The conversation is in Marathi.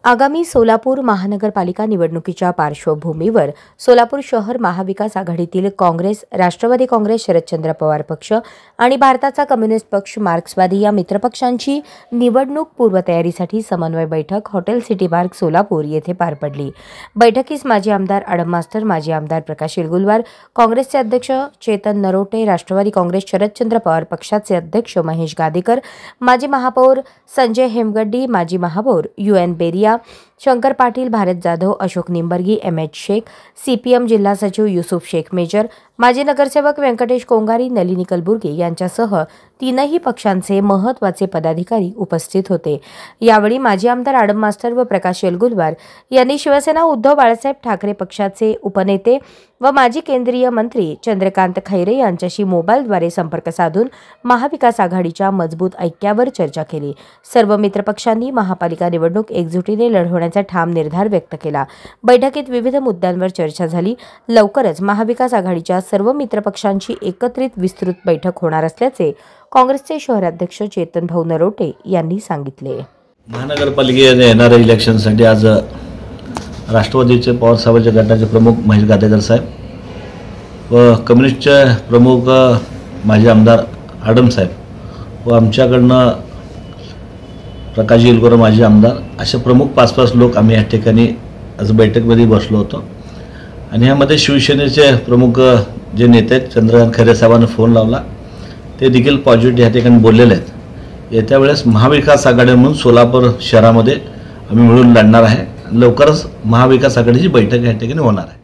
आगामी सोलापूर महानगरपालिका निवडणुकीच्या पार्श्वभूमीवर सोलापूर शहर महाविकास आघाडीतील काँग्रेस, राष्ट्रवादी काँग्रेस, शरदचंद्र पवार पक्ष आणि भारताचा कम्युनिस्ट पक्ष मार्क्सवादी या मित्रपक्षांची निवडणूक पूर्वतयारीसाठी समन्वय बैठक हॉटेल सिटी पार्क सोलापूर येथे पार पडली। बैठकीस माजी आमदार आडम मास्टर, माजी आमदार प्रकाश येलगुलवार, काँग्रेसचे अध्यक्ष चेतन नरोटे, राष्ट्रवादी काँग्रेस शरदचंद्र पवार पक्षाचे अध्यक्ष महेश गादेकर, माजी महापौर संजय हेमगड्डी, माजी महापौर UN बेरिया, शंकर पाटील, भारत जाधव, अशोक निंबर्गी, MH शेख, CPM जिल्हा सचिव युसुफ शेख मेजर, माजी नगरसेवक व्यंकटेश कोंगारी, नलिनी कलबुर्गी यांच्यासह तीनही पक्षांचे महत्त्वाचे पदाधिकारी उपस्थित होते। यावेळी माजी आमदार आडम मास्टर व प्रकाश येलगुलवार यांनी शिवसेना उद्धव बाळासाहेब ठाकरे पक्षाचे उपनेते व माजी केंद्रीय मंत्री चंद्रकांत खैरे यांच्याशी मोबाईलद्वारे संपर्क साधून महाविकास आघाडीच्या मजबूत ऐक्यावर चर्चा केली। सर्व मित्रपक्षांनी महापालिका निवडणूक एकजुटीने लढवण्याचा ठाम निर्धार व्यक्त केला। बैठकीत विविध मुद्द्यांवर चर्चा झाली। लवकरच महाविकास आघाडीच्या सर्व मित्रपक्षांची एकत्रित विस्तृत बैठक होणार असल्याचे काँग्रेसचे शहराध्यक्ष चेतन भाऊ नरोटे यांनी सांगितले। महानगरपालिकेने येणाऱ्या इलेक्शनसाठी आज राष्ट्रवादीचे पवार साहेबांच्या गटाचे प्रमुख महेश गादेकर साहेब व कम्युनिस्टचे प्रमुख माजी आमदार आडम साहेब व आमच्याकडनं प्रकाश येलगुलवार माजी आमदार असे प्रमुख 5-5 लोक आम्ही या ठिकाणी आज बैठकीमध्ये बसलो होतो। आणि यामध्ये शिवसेनेचे प्रमुख जे नेते आहेत चंद्रकांत खैरे साहेबांना फोन लावला, ते देखील पॉझिटिव्ह या ठिकाणी बोललेले आहेत। येत्या वेळेस महाविकास आघाडी म्हणून सोलापूर शहरामध्ये आम्ही मिळून लढणार आहे। लवकरच महाविकास आघाडीची बैठक या ठिकाणी होणार आहे।